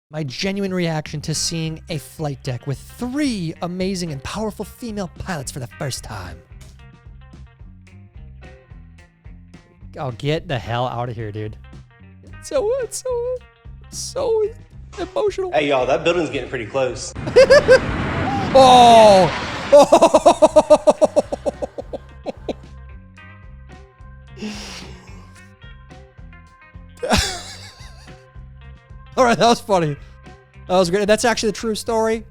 My genuine reaction to seeing a flight deck with 3 amazing and powerful female pilots for the first time. Oh, get the hell out of here, dude. It's so emotional. Hey, y'all, that building's getting pretty close. Oh! All right, that was funny. That was great. That's actually the true story.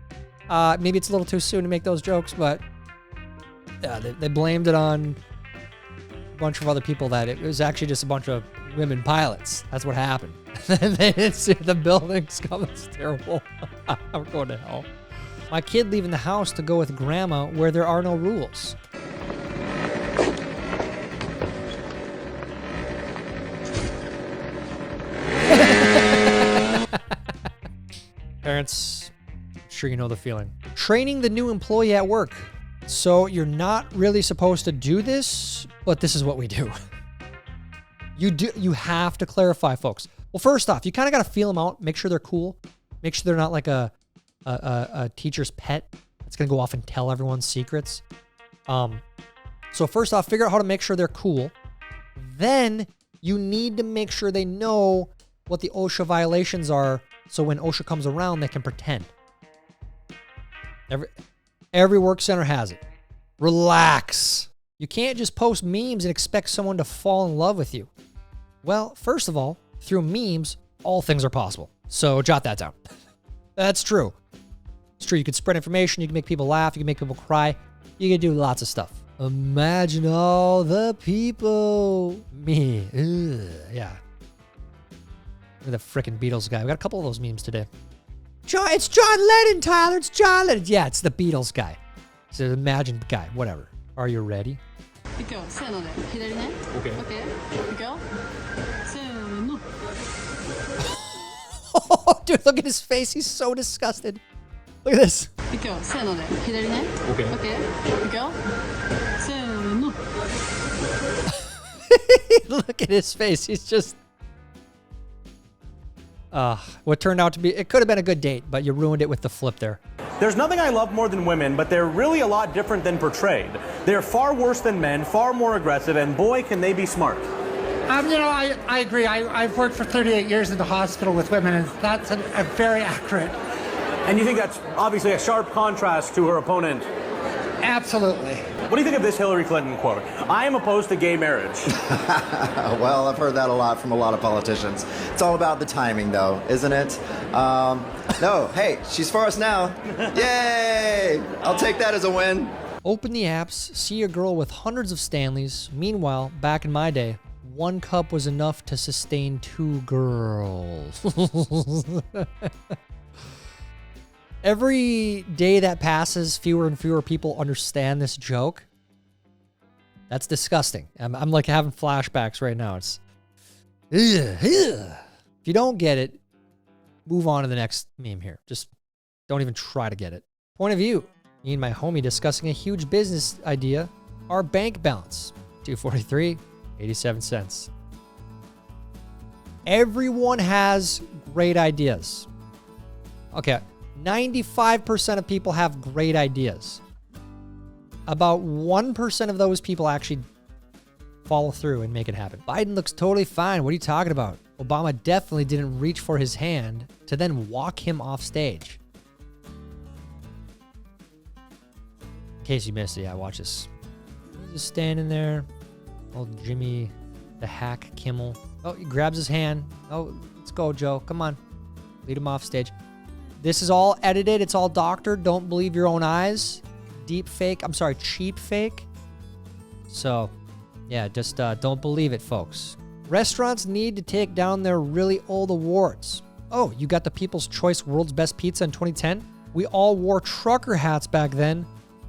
Maybe it's a little too soon to make those jokes, but yeah, they blamed it on a bunch of other people that it was actually just a bunch of women pilots. That's what happened. They didn't see the buildings coming. It's terrible. I'm going to hell. My kid leaving the house to go with grandma where there are no rules. Parents, I'm sure you know the feeling. Training the new employee at work. So you're not really supposed to do this, but this is what we do. You have to clarify, folks. Well, first off, you kind of got to feel them out. Make sure they're cool. Make sure they're not like a teacher's pet that's going to go off and tell everyone secrets. So first off, figure out how to make sure they're cool. Then you need to make sure they know what the OSHA violations are, so when OSHA comes around, they can pretend. Every work center has it. Relax. You can't just post memes and expect someone to fall in love with you. Well, first of all, through memes, all things are possible. So jot that down. That's true. It's true. You can spread information. You can make people laugh. You can make people cry. You can do lots of stuff. Imagine all the people. Me. Ugh, yeah. Look at the frickin' Beatles guy. We got a couple of those memes today. It's John Lennon, Tyler. It's John Lennon. Yeah, it's the Beatles guy. It's an imagined guy. Whatever. Are you ready? Okay. Okay. Go. Oh, dude, look at his face. He's so disgusted. Look at this. Okay. Okay. Go. Look at his face. He's just... what turned out to be... It could have been a good date, but you ruined it with the flip there. There's nothing I love more than women, but they're really a lot different than portrayed. They're far worse than men, far more aggressive, and boy, can they be smart. I agree. I've worked for 38 years in the hospital with women, and that's a very accurate. And you think that's obviously a sharp contrast to her opponent? Absolutely. What do you think of this Hillary Clinton quote? I am opposed to gay marriage. Well, I've heard that a lot from a lot of politicians. It's all about the timing, though, isn't it? No, hey, she's for us now. Yay! I'll take that as a win. Open the apps, see a girl with hundreds of Stanleys. Meanwhile, back in my day, 1 cup was enough to sustain 2 girls. Every day that passes, fewer and fewer people understand this joke. That's disgusting. I'm like having flashbacks right now. It's... If you don't get it, move on to the next meme here. Just don't even try to get it. Point of view. Me and my homie discussing a huge business idea. Our bank balance. $243.87. Everyone has great ideas. Okay. 95% of people have great ideas. About 1% of those people actually follow through and make it happen. Biden looks totally fine. What are you talking about? Obama definitely didn't reach for his hand to then walk him off stage. In case you missed it, yeah, watch this. He's just standing there. Old Jimmy the Hack Kimmel. Oh, he grabs his hand. Oh, let's go, Joe. Come on. Lead him off stage. This is all edited. It's all doctored. Don't believe your own eyes. Deep fake. I'm sorry, cheap fake. So, yeah, just don't believe it, folks. Restaurants need to take down their really old awards. Oh, you got the People's Choice World's Best Pizza in 2010? We all wore trucker hats back then.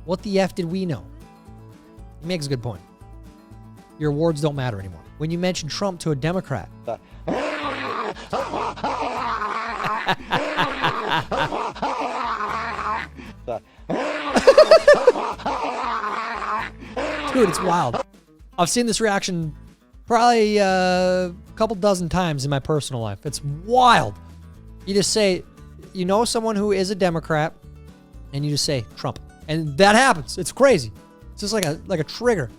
What the F did we know? He makes a good point. Your awards don't matter anymore. When you mention Trump to a Democrat. Dude, it's wild. I've seen this reaction probably a couple dozen times in my personal life. It's wild. You just say, you know someone who is a Democrat, and you just say Trump, and that happens. It's crazy. It's just like a trigger.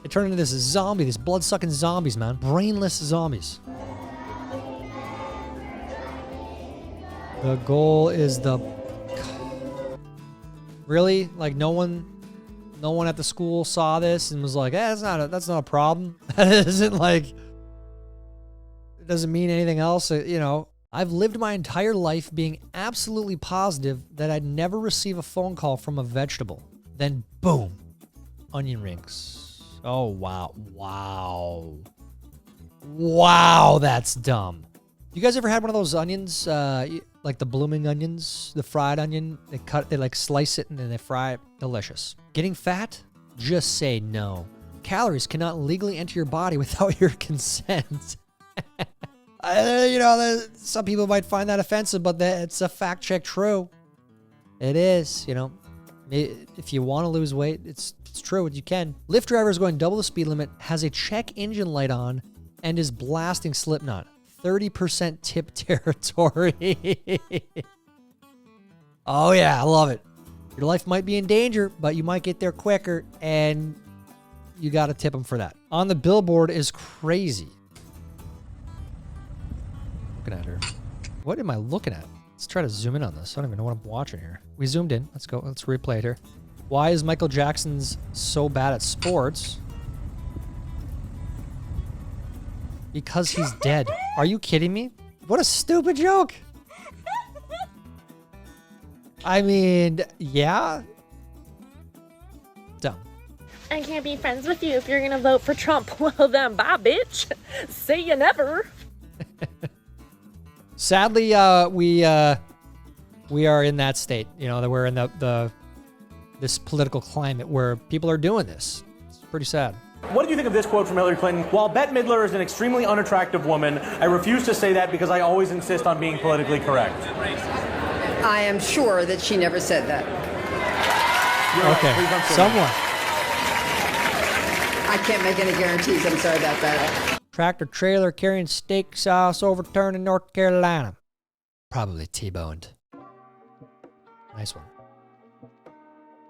They turn into this zombie, these blood-sucking zombies, man. Brainless zombies. The goal is the... Really? Like no one at the school saw this and was like, that's not a problem. That isn't like... It doesn't mean anything else, you know. I've lived my entire life being absolutely positive that I'd never receive a phone call from a vegetable. Then boom, onion rings. Oh, wow. Wow, that's dumb. You guys ever had one of those onions, like the blooming onions, the fried onion? They like slice it and then they fry it. Delicious. Getting fat? Just say no. Calories cannot legally enter your body without your consent. You know, some people might find that offensive, but it's a fact check true. It is, you know. If you want to lose weight, it's true. You can. Lyft driver is going double the speed limit, has a check engine light on, and is blasting Slipknot. 30% tip territory. Oh yeah, I love it. Your life might be in danger, but you might get there quicker, and you got to tip them for that. On the billboard is crazy. Looking at her. What am I looking at? Let's try to zoom in on this. I don't even know what I'm watching here. We zoomed in. Let's go. Let's replay it here. Why is Michael Jackson's so bad at sports? Because he's dead. Are you kidding me? What a stupid joke. I mean, yeah. Dumb. I can't be friends with you if you're gonna vote for Trump. Well then, bye, bitch. See you never. Sadly, we are in that state. You know, that we're in this political climate where people are doing this. It's pretty sad. What did you think of this quote from Hillary Clinton? While Bette Midler is an extremely unattractive woman, I refuse to say that because I always insist on being politically correct. I am sure that she never said that. Okay, someone. I can't make any guarantees. I'm sorry about that. Tractor trailer carrying steak sauce overturned in North Carolina. Probably T-boned. Nice one.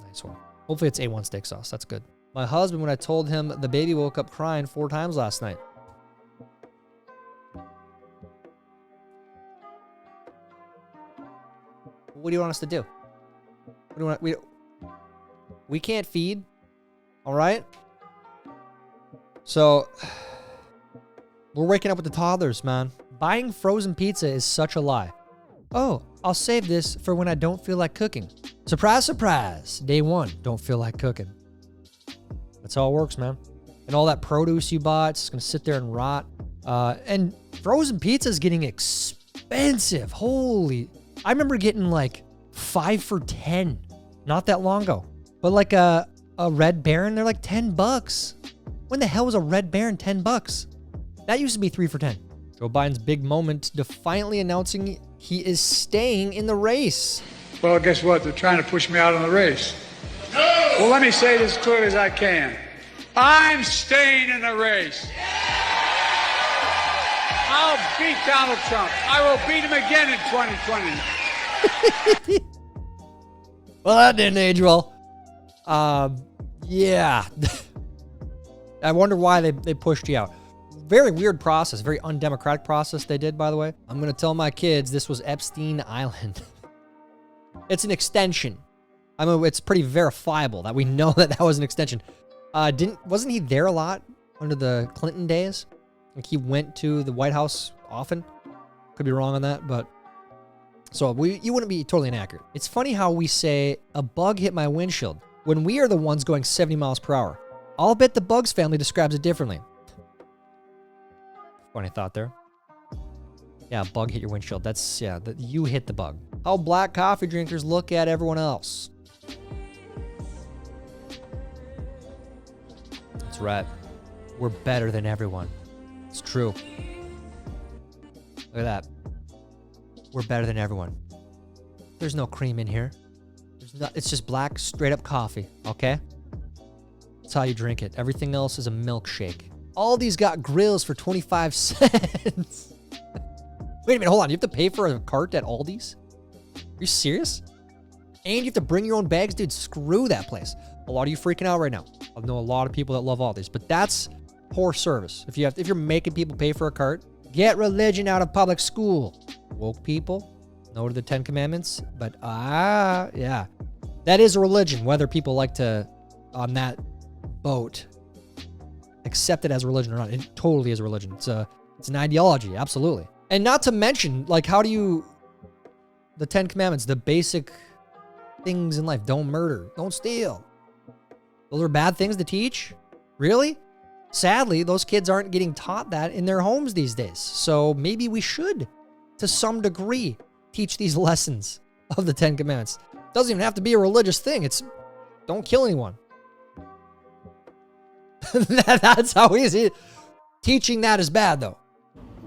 Nice one. Hopefully it's A1 steak sauce. That's good. My husband, when I told him the baby woke up crying 4 times last night. What do you want us to do? What do you want? We can't feed. All right? So, we're waking up with the toddlers, man. Buying frozen pizza is such a lie. Oh, I'll save this for when I don't feel like cooking. Surprise, surprise. Day 1, don't feel like cooking. That's how it works, man. And all that produce you bought, it's going to sit there and rot. And frozen pizza is getting expensive. Holy. I remember getting like 5 for $10 not that long ago. But like a Red Baron, they're like $10. When the hell was a Red Baron $10? That used to be 3 for $10. Joe Biden's big moment, defiantly announcing he is staying in the race. Well, guess what? They're trying to push me out of the race. No! Well, let me say it as clearly as I can. I'm staying in the race. I'll beat Donald Trump. I will beat him again in 2020. Well, that didn't age well. Yeah. I wonder why they pushed you out. Very weird process, very undemocratic process they did, by the way. I'm going to tell my kids this was Epstein Island. It's an extension. I mean, it's pretty verifiable that we know that was an extension. Wasn't he there a lot under the Clinton days? Like he went to the White House often? Could be wrong on that, but so you wouldn't be totally inaccurate. It's funny how we say a bug hit my windshield when we are the ones going 70 miles per hour. I'll bet the Bugs family describes it differently. Funny thought there. Yeah, bug hit your windshield. That's, yeah, you hit the bug. How black coffee drinkers look at everyone else. That's right. We're better than everyone. It's true. Look at that. We're better than everyone. There's no cream in here. It's just black, straight up coffee, okay? That's how you drink it. Everything else is a milkshake. Aldi's got grills for 25 cents. Wait a minute, hold on. You have to pay for a cart at Aldi's? you serious? And you have to bring your own bags? Dude, screw that place. A lot of you freaking out right now. I know a lot of people that love all these, but that's poor service. If you're making people pay for a cart, get religion out of public school. Woke people, no to the 10 Commandments, but yeah. That is a religion, whether people like to, on that boat, accept it as a religion or not. It totally is a religion. It's an ideology, absolutely. And not to mention, like, how do you, the 10 Commandments, the basic things in life, don't murder, don't steal. Those are bad things to teach? Really? Sadly, those kids aren't getting taught that in their homes these days. So maybe we should, to some degree, teach these lessons of the 10 Commandments. It doesn't even have to be a religious thing. It's don't kill anyone. That's how easy. Teaching that is bad, though.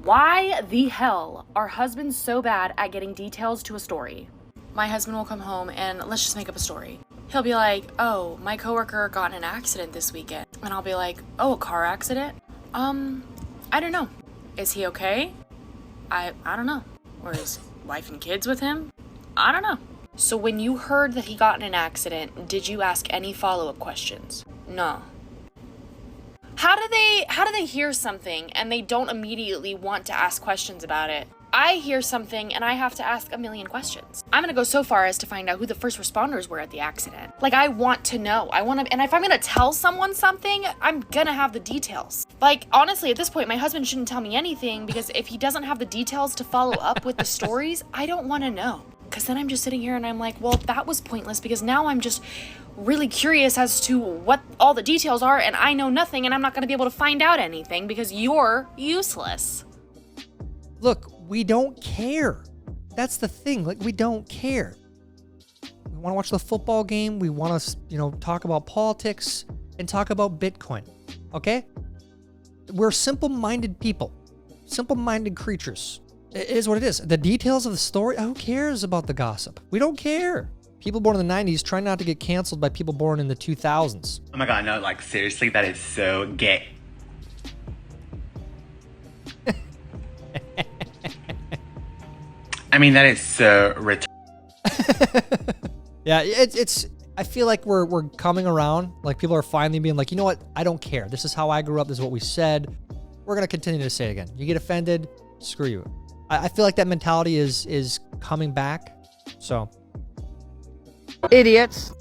Why the hell are husbands so bad at getting details to a story? My husband will come home and let's just make up a story. He'll be like, oh, my coworker got in an accident this weekend. And I'll be like, oh, a car accident? I don't know. Is he okay? I don't know. Or is wife and kids with him? I don't know. So when you heard that he got in an accident, did you ask any follow-up questions? No. How do they hear something and they don't immediately want to ask questions about it? I hear something and I have to ask a million questions. I'm gonna go so far as to find out who the first responders were at the accident. Like, I want to know. And if I'm gonna tell someone something, I'm gonna have the details. Like, honestly, at this point, my husband shouldn't tell me anything because if he doesn't have the details to follow up with the stories, I don't wanna know. Because then I'm just sitting here and I'm like, well, that was pointless because now I'm just really curious as to what all the details are and I know nothing and I'm not gonna be able to find out anything because you're useless. Look, we don't care. That's the thing. Like, we don't care. We want to watch the football game. We want to, talk about politics and talk about Bitcoin. Okay? We're simple-minded people. Simple-minded creatures. It is what it is. The details of the story, who cares about the gossip? We don't care. People born in the 90s try not to get canceled by people born in the 2000s. Oh my god, no, like seriously, that is so gay. I mean, that is so Yeah, it's. I feel like we're coming around. Like, people are finally being like, you know what? I don't care. This is how I grew up. This is what we said. We're gonna continue to say it again. You get offended, screw you. I feel like that mentality is coming back. So, Idiots.